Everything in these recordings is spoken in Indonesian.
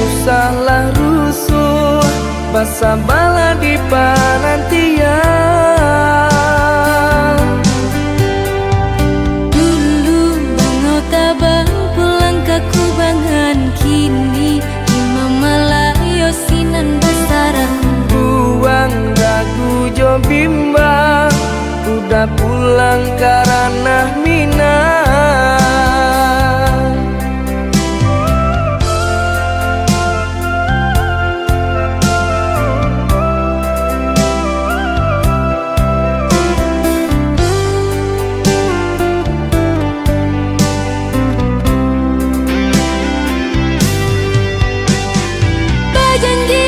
usahlah rusuh, basa bala di panantian. Dulu bangau tabang pulang ke kubangan, kini imam malayo sinan basarang. Buang ragu jo bimbang, udah pulang karena minang.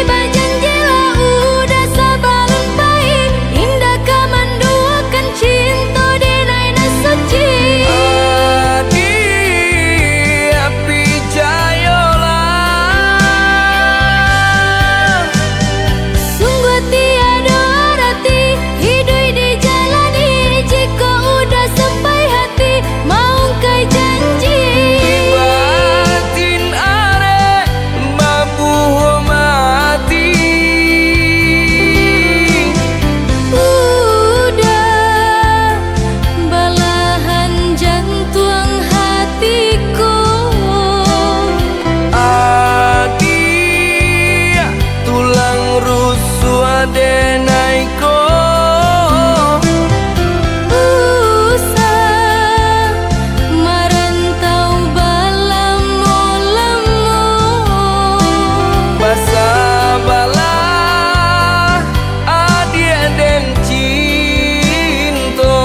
Bajanji lah udah sabalun baik, indah kamanduakan cinta denai na suci. Adi api jayolah, Sungguh tiada arti hidup dijalani, jika udah sampai hati mau kai janji. batin are mabuh mati. Udah balahan jantung hatiku, Adi tulang rusuk adenaiko. usah merantau balamo-lamo. Basa bala adi den cinto.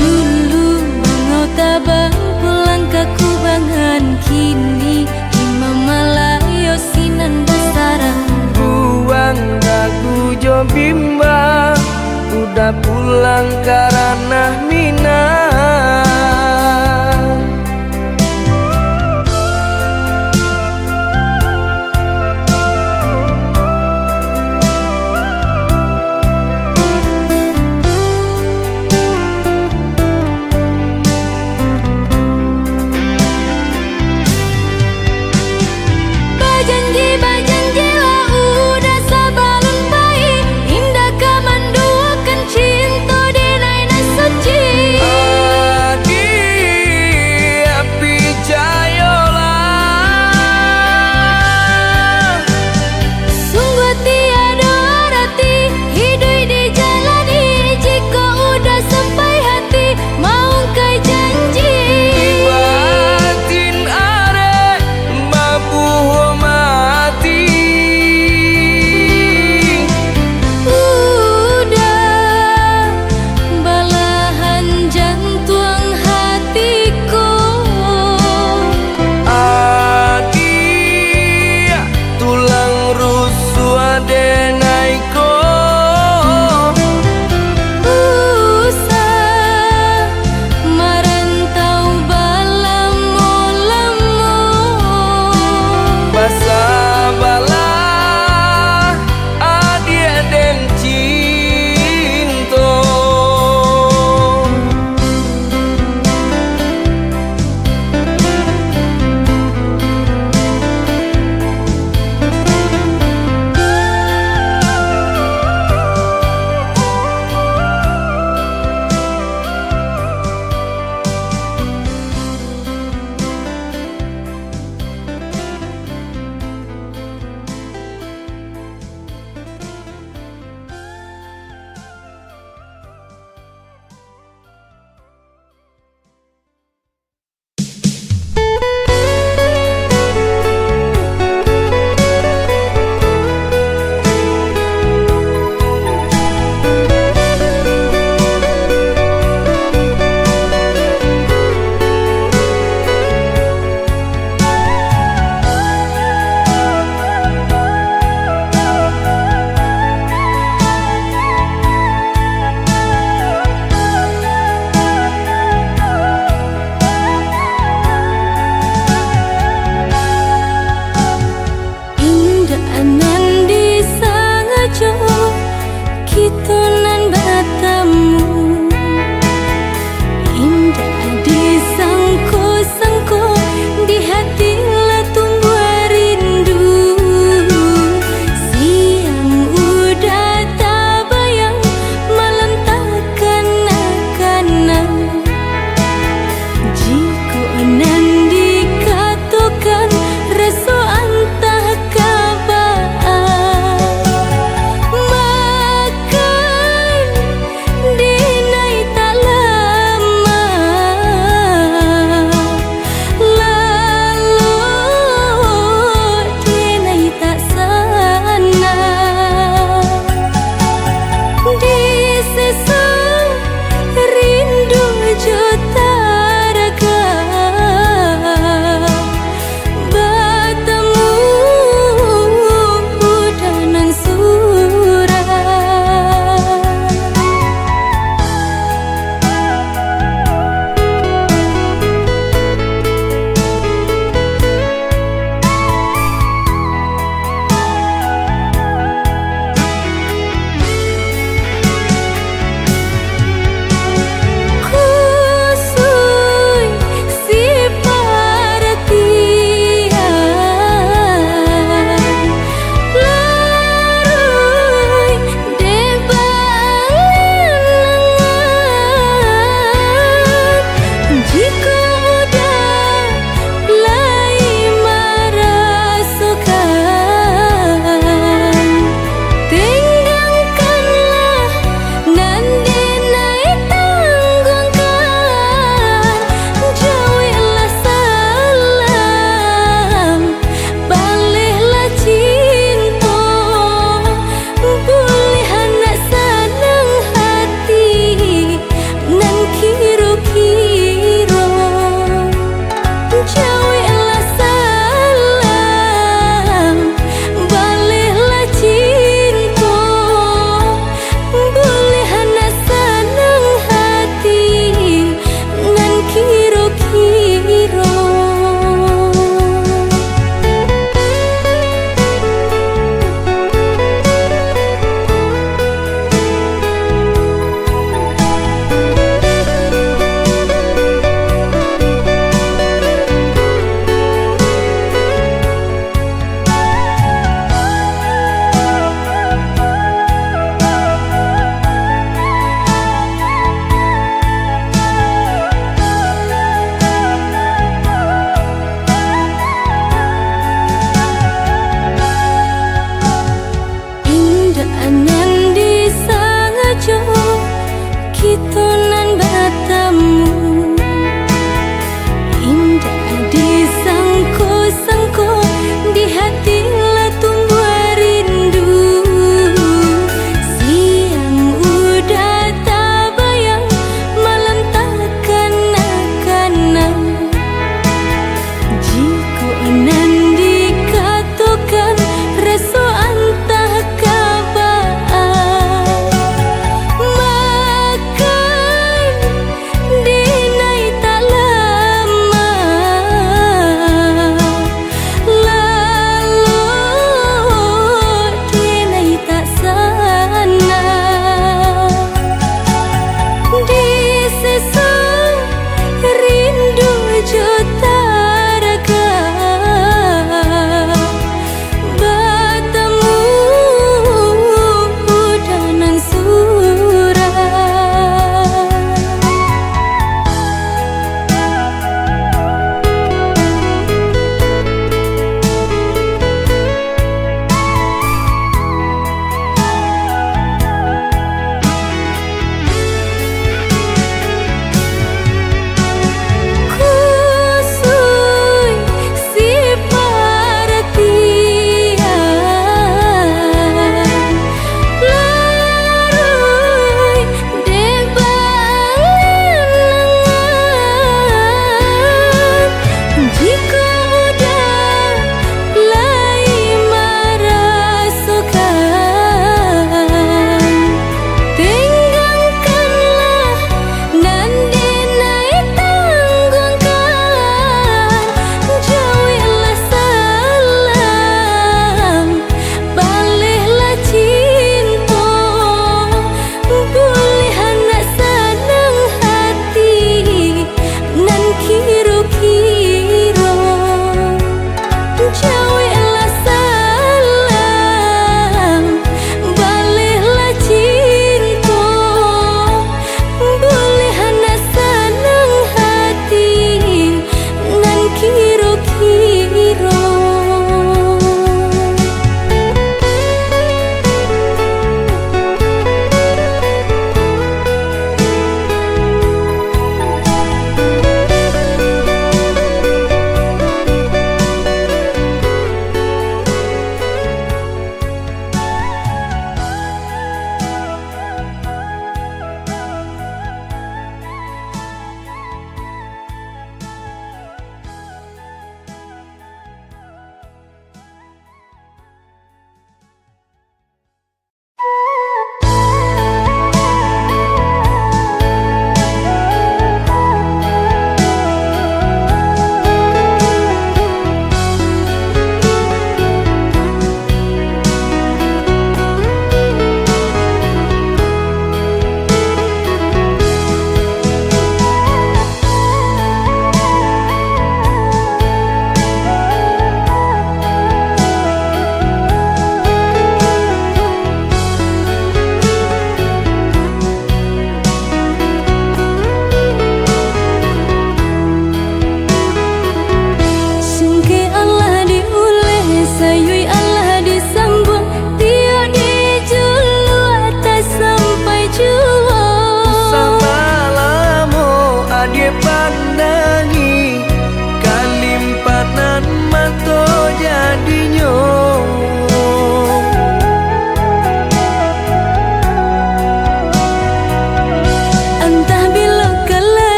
Dulu bangau tabang pulang ke kubangan, kini imam malayo sinan basarang. Buang ragu jo bimbang, udah pulang karena minang. Bajanji lah udah sabalun baik, indah kamanduakan cinta denai na suci.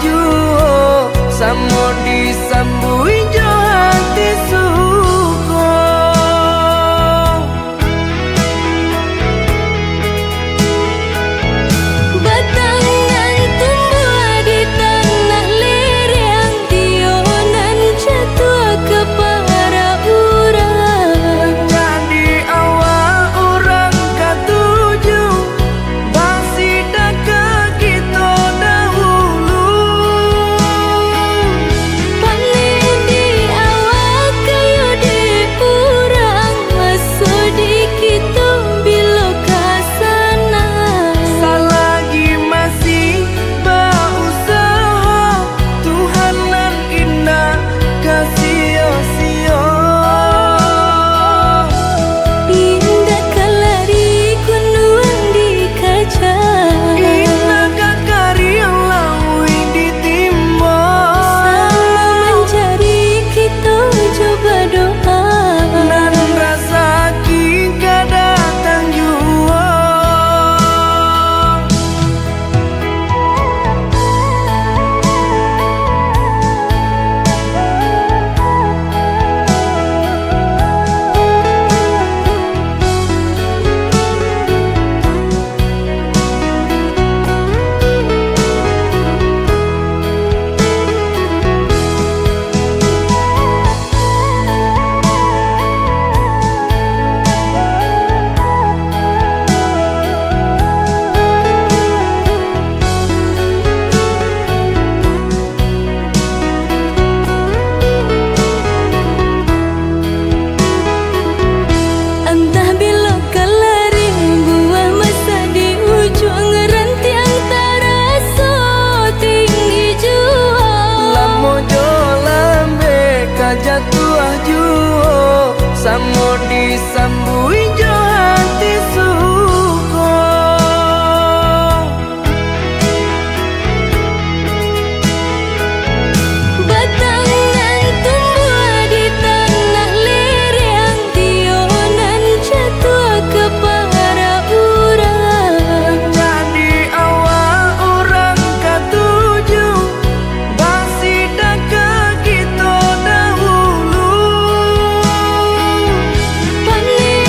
juo samo disambui jo hati suko. Batangan tumbuh di tanah lereng, tionan jatuh ke para urang. Jadi awal orang katuju basida ke kita dahulu. Panen di awal kayu di urang, masuk di kita bila kasana. Selagi masih berusaha, Tuhan nan indah kasih-sia. Indah kelari kunduang di kaca, Indah kakari yang lawi ditimbang. sama mencari kita coba doa. Nan rasa kita datang jua. Entah bila kelari buah masa di ujung ranting antara so tinggi jua. Lamo jo lambe kajatuh juo samo disambui jo hati suko. Batangan tumbuh di tanah lereng, tionan jatuh ke para urang. Jadi awal orang katuju basida ke kita dahulu. Panen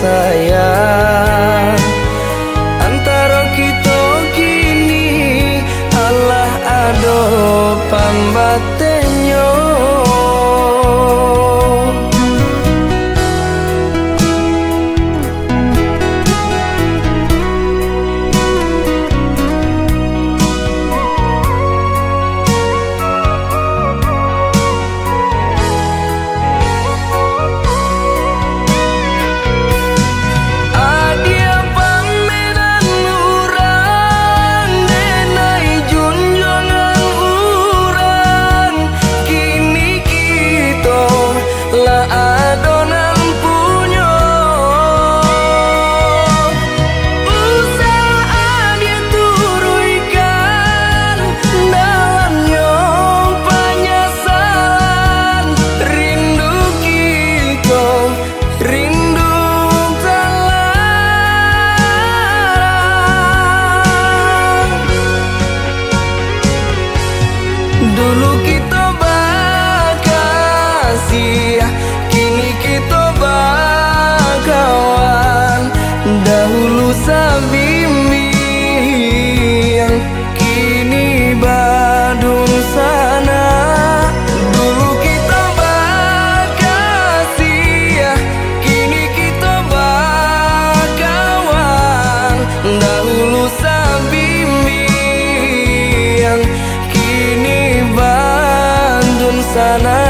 sayang. Antara kita gini Allah ado pambatenyo. Dulu kita bakasih, kini kita bakawan. Dahulu sabimbing, kini badung sana. Dulu kita bakasih, kini kita bakawan. Dahulu sabimbing, kini Bandung sana.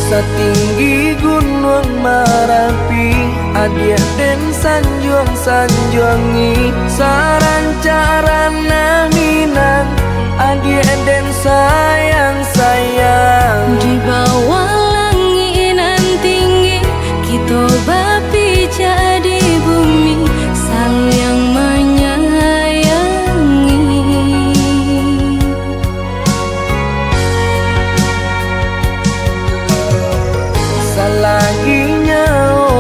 Setinggi gunung Marapi, adia den sanjuang-sanjuangi. Sarancarana minang, adia den sayang-sayang. Di bawah langinan tinggi, kita bapi jadi bumi, saling menyayangi. Salaginya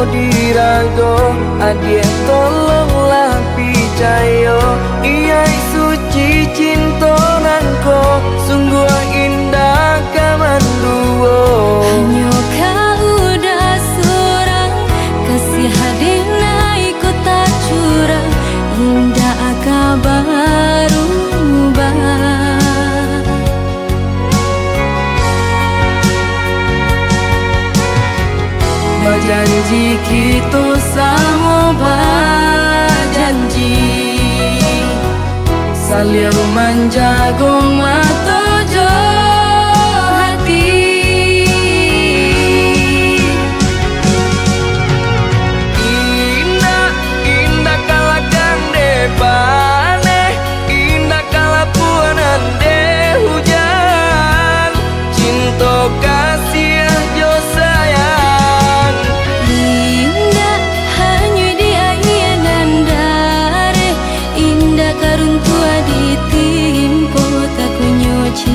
dirago, adia tolonglah picayo. Iya suci cinta nangko, sungguh indah kamanduo. Hanya kau udah surang, kasih hadina ikut tak curang, indah kabar ubah. Janji kita sama berjanji, saling menjaga mata jo hati. Indah, indah kalakan depane, indah kalapuanan de hujan. Cinta kasih jo sayang, Indah hanya di ayah dan dare, indah karun tua ditimpo tak kunyo cinta.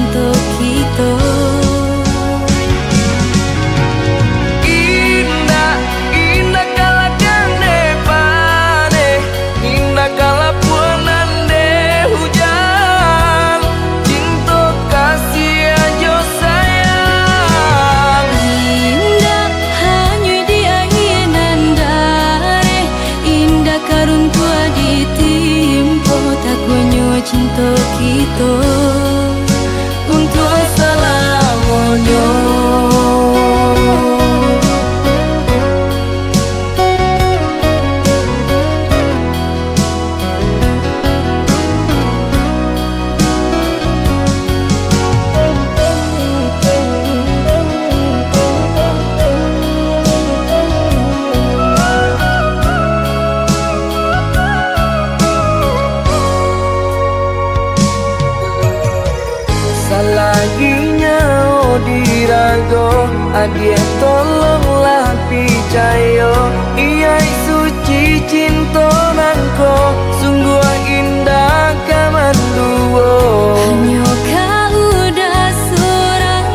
Adie tolonglah picayo, iya suci cinta nangko, sungguh indah kamanduo. Hanya kau udah surang,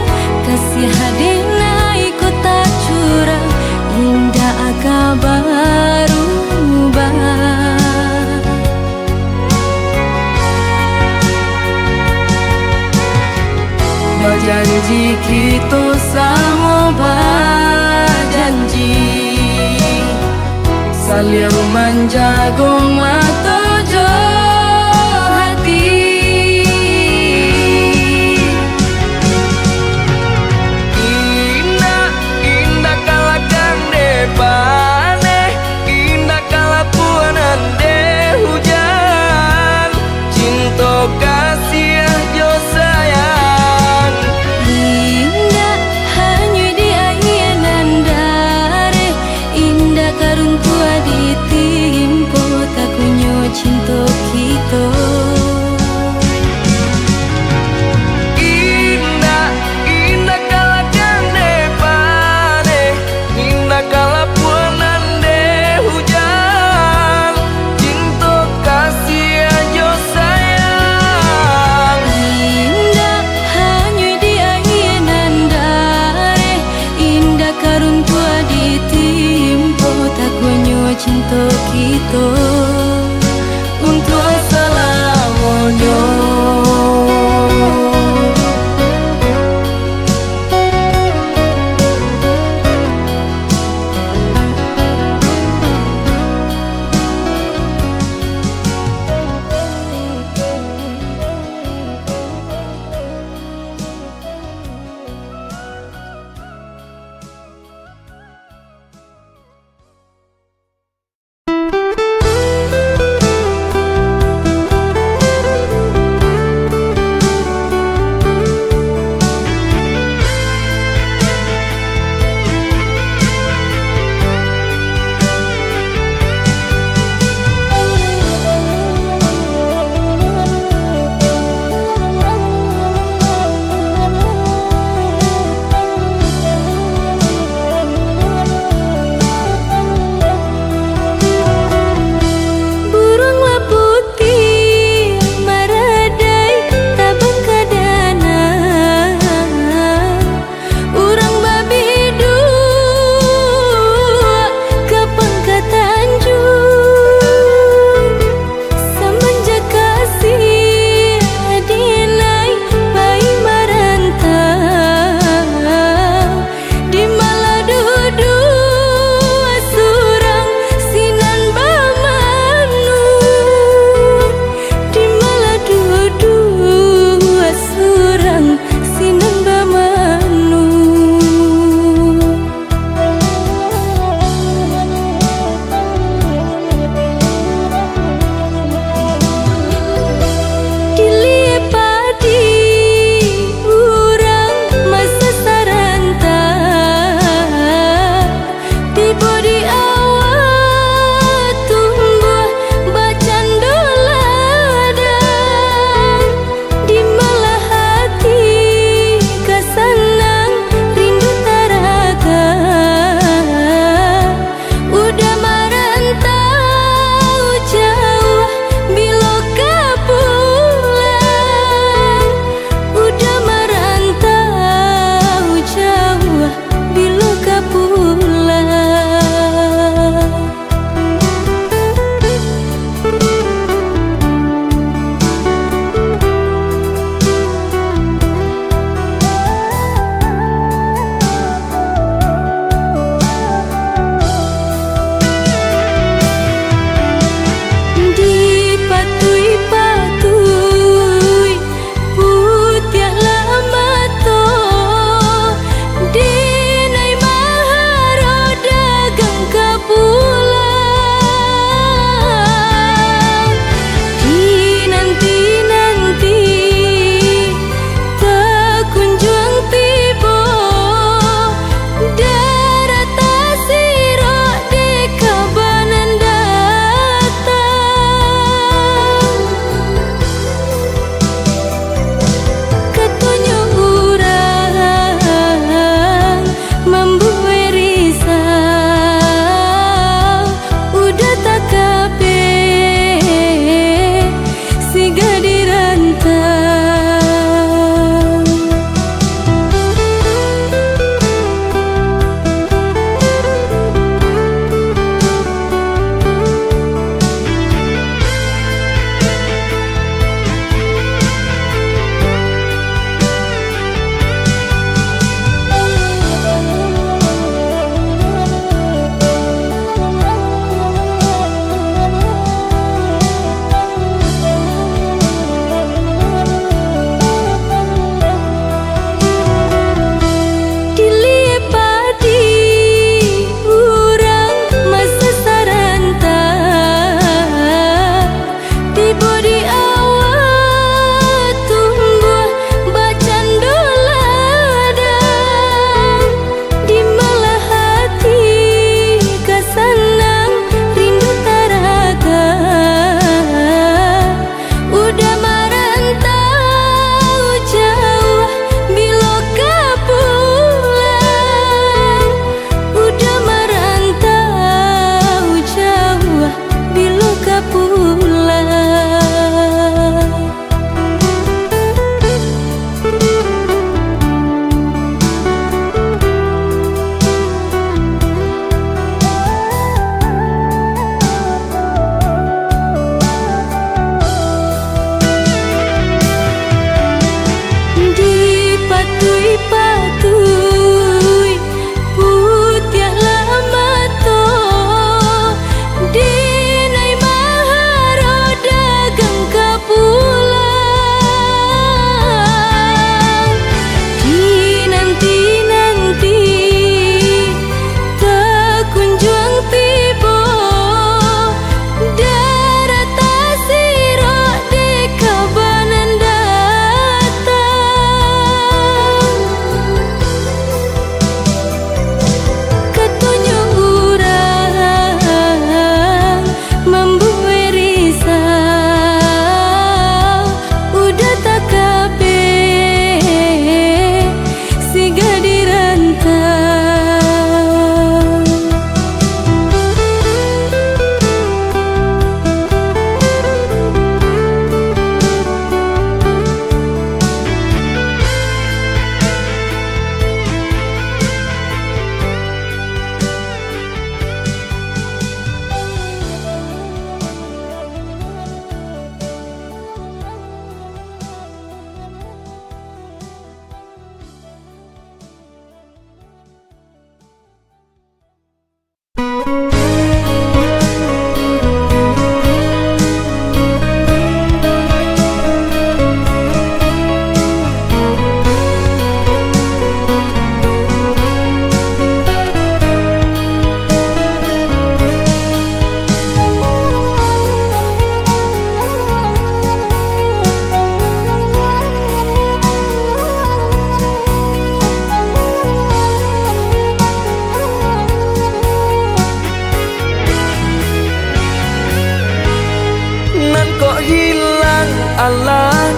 kasih hadina ikut tak curang, indah agak berubah. Berjanji kita sama berjanji, saling menjaga mata jo hati. Indah, indah kalakang depane, indah kalapuanan de hujan, cinta kasih jo sayang. Indah hanya di ayanan dare, indah karun tua ditimpo, tak kunyo cinta kita. Indah, indah kalakang depane, indah kalapuanan de hujan, cinta kasih jo sayang. Indah hanya di ayanan dare, indah karun tua ditimpo, tak kunyo cinta kita. Untuk selamanya.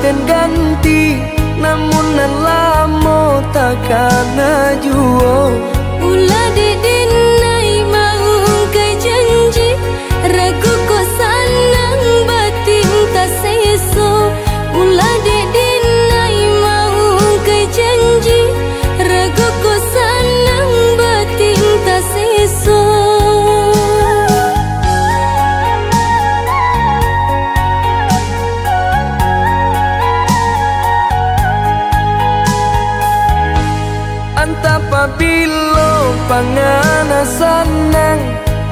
den ganti, namun nan lamo takkan juo. Ulah deden nai mau kai janji, ragu ko sanang batin tak seso. Ulah deden nai mau kai janji, ragu ko sanang batin tak seso. Apabila pangana sanang,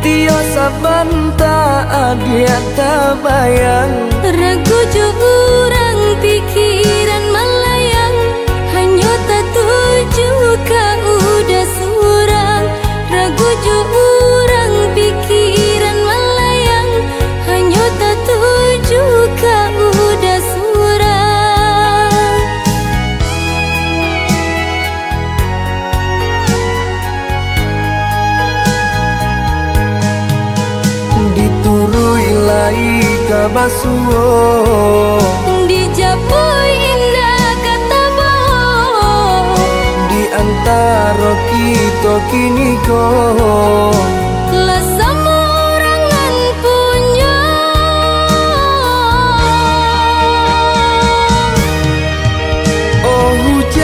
tio sabanta adia tabayang. Ragu jo urang pikiran melayang, hanya tak tuju ka udah surang. Ragu jo urang pikiran melayang, hanya tak tuju ka udah surang. Diturui lai kabasuo, dijapui indah kata bohong. di antara kita kini kau Lah sama orangan punya. oh hujan,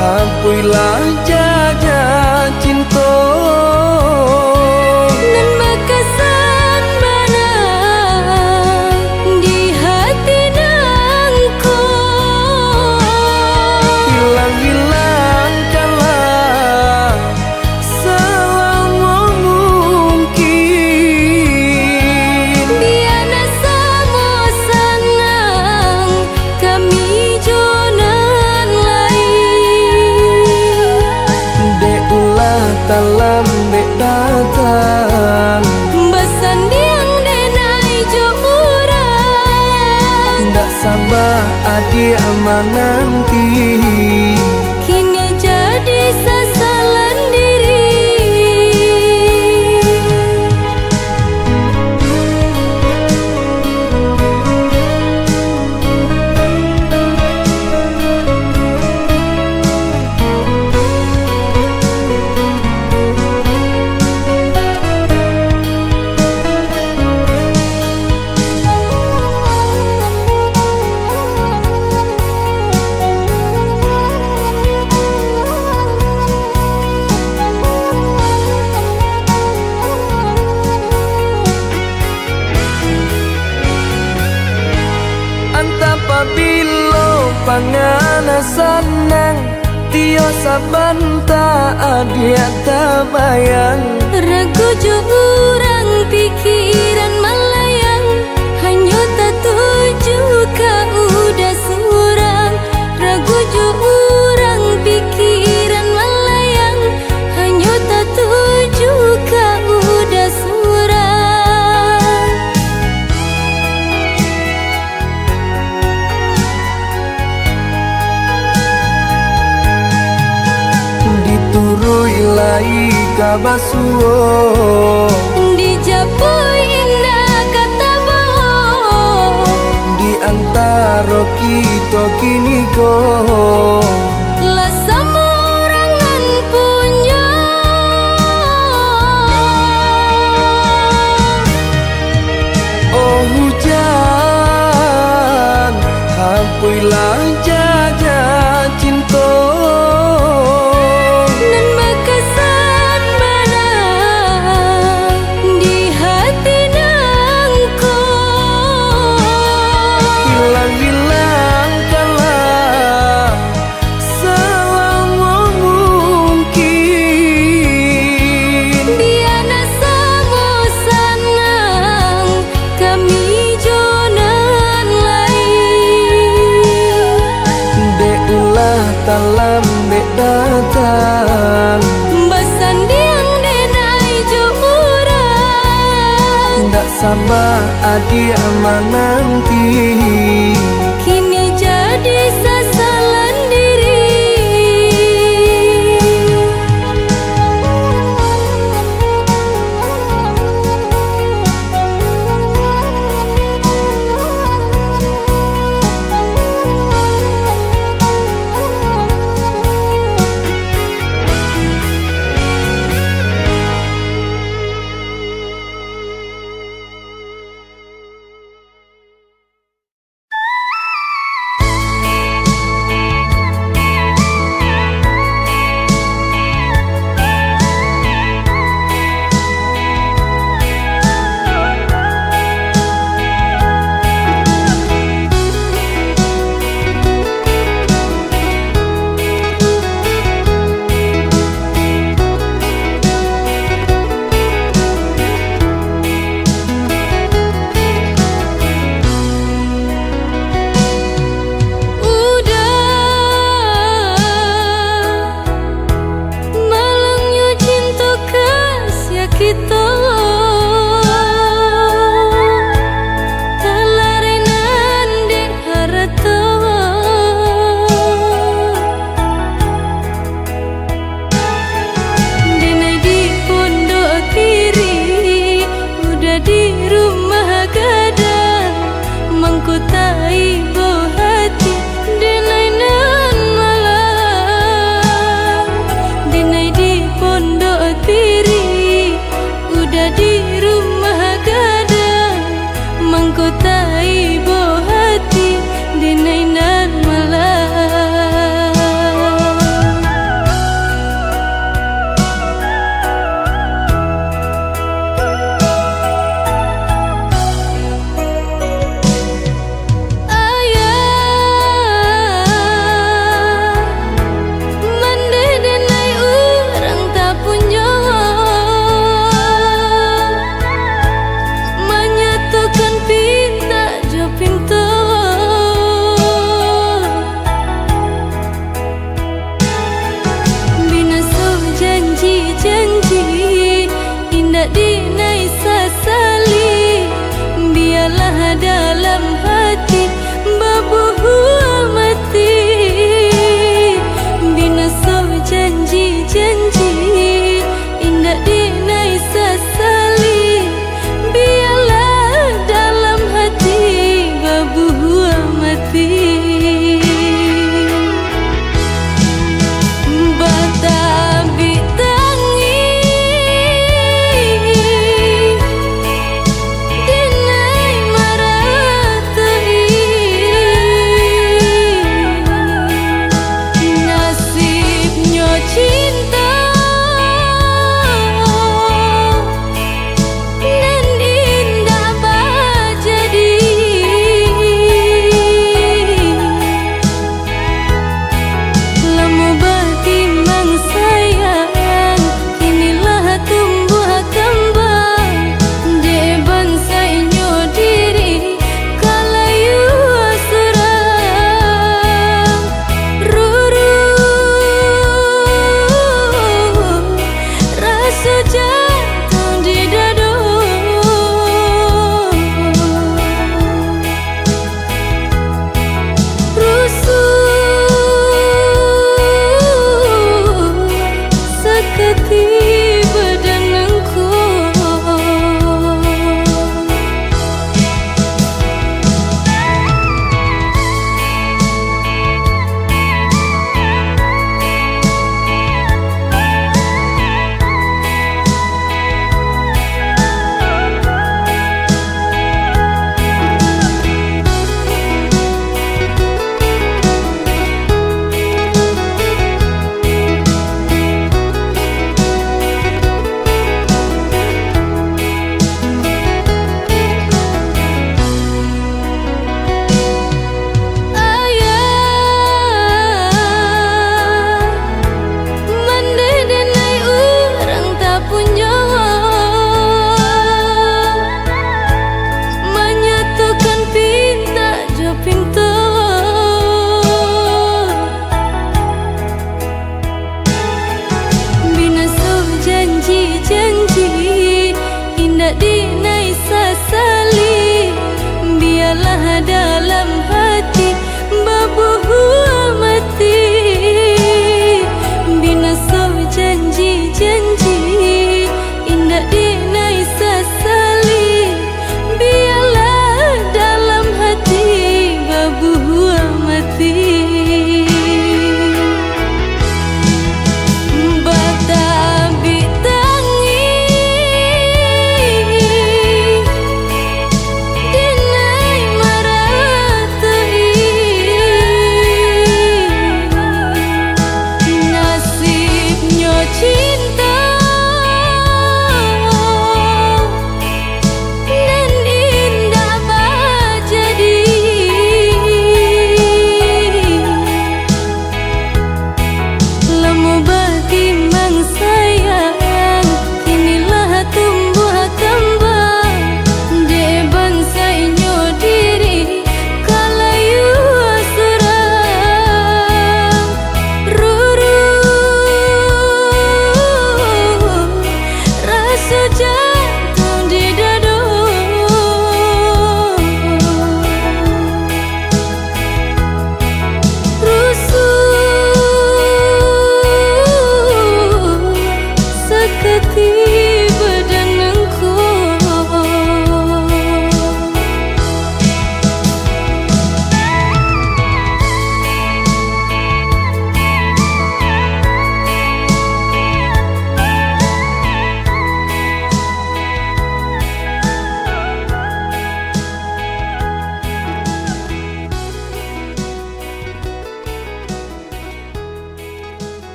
hampuilah jaga cinta. Nan bekasan mana di hati nangku. Hilang-hilangkanlah selama mungkin. Biana sama senang kami jonan lain. Deulah dalam dek datang, Besandiang denai jo urang. ndak sabar adik menanti. Kini jadi sasalan diri. Apabila pangana sanang, tio sabanta adia tabayang. Ragu jo urang pikiran melayang, hanya tak tuju ka udah surang. Ragu jo urang pikiran melayang, hanya tak tuju ka udah surang. Diturui lai kabasuo, Dijapui indah kata bohong. di antara kita kini kau Lah sama orangan punya. oh hujan, hampuilah jaga cinta. Nan bekasan mana di hati nangku. Hilang-hilangkanlah selama mungkin. Biana sama senang kami jonan lain. Deulah dalam dek datang, Besandiang denai jo urang. ndak sabar adik menanti. Kini jadi sasalan diri. dalam hati berbuah mati. Binasa janji-janji indah dinai sesali. Biarlah dalam hati berbuah mati. Batabi tangi dinai marah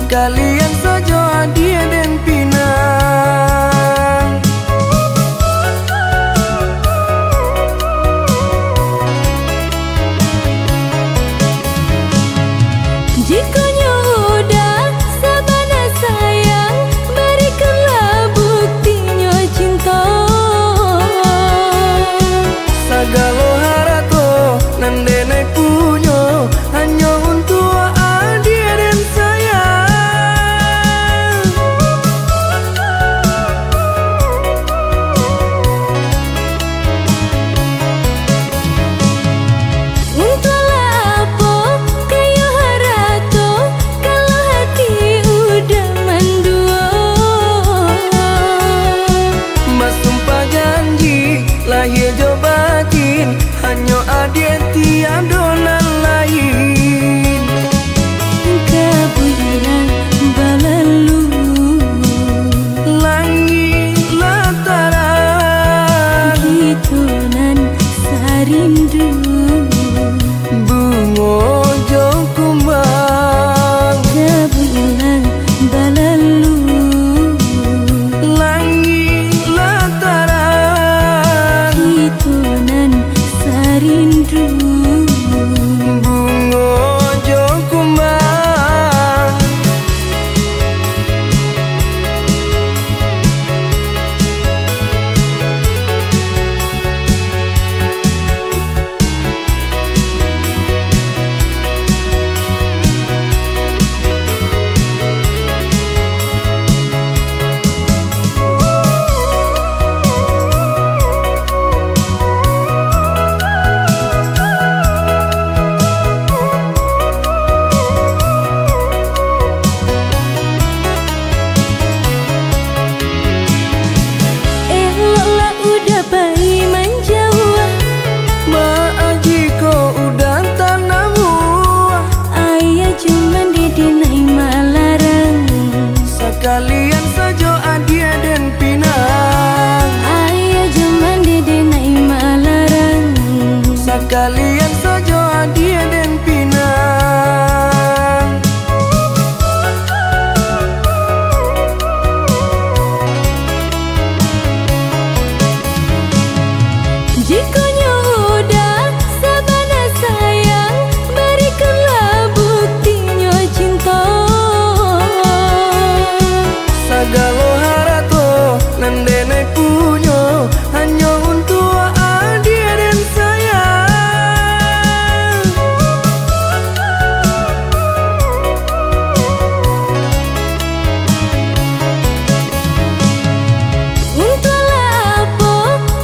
sekalian saja dia dan pinang. Jika udah sabana sayang, berikanlah buktinya cinta. Sagalo harato nandene punya hanya untuk dia dan sayang. Entahlah apa kayu harato kalau hati udah mendua. Mas sumpah janji lahir jo batin hanya ada tiada nan lain. Kebulan balalu Langit lataran hitonan sarindu. bungo jo kumbang. Kebulan balalu Langit lataran hitonan sarindu. bungo jo kumbang. Eloklah udah bayi menjauh, Mak jika udah tanah buah, ayah cuman didenai malarang. sekalian saja adia dan pinang. Ayah cuman didenai malarang. Sekalian saja adia dan pinang. Jika udah sabana sayang, berikanlah buktinya cinta. Sagalo harato nandene punya hanya untuk adia dan sayang. Entahlah apa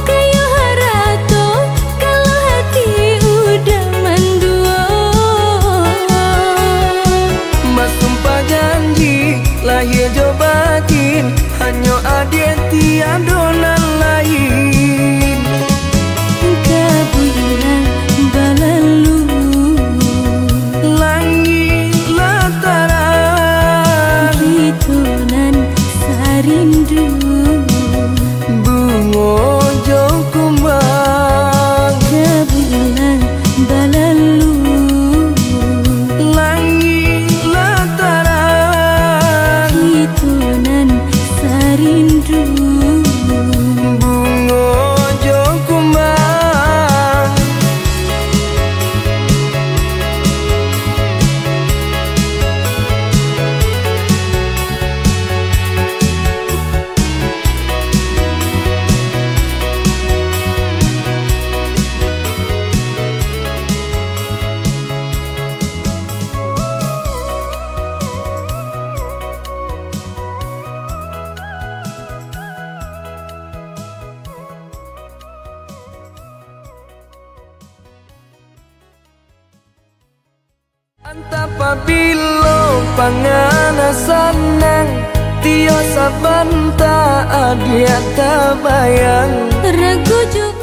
kayu harato kalau hati udah mendua. Mas sumpah janji lahir jo batin hanya ada tiada nan lain. Kebulan balalu Langit lataran hitonan sarindu. bungo jo kumbang. Kebulan balalu Langit lataran hitonan sarindu. bungo jo kumbang. Antapabilo pangana sanang tio sabanta adia tabayang. Ragu juga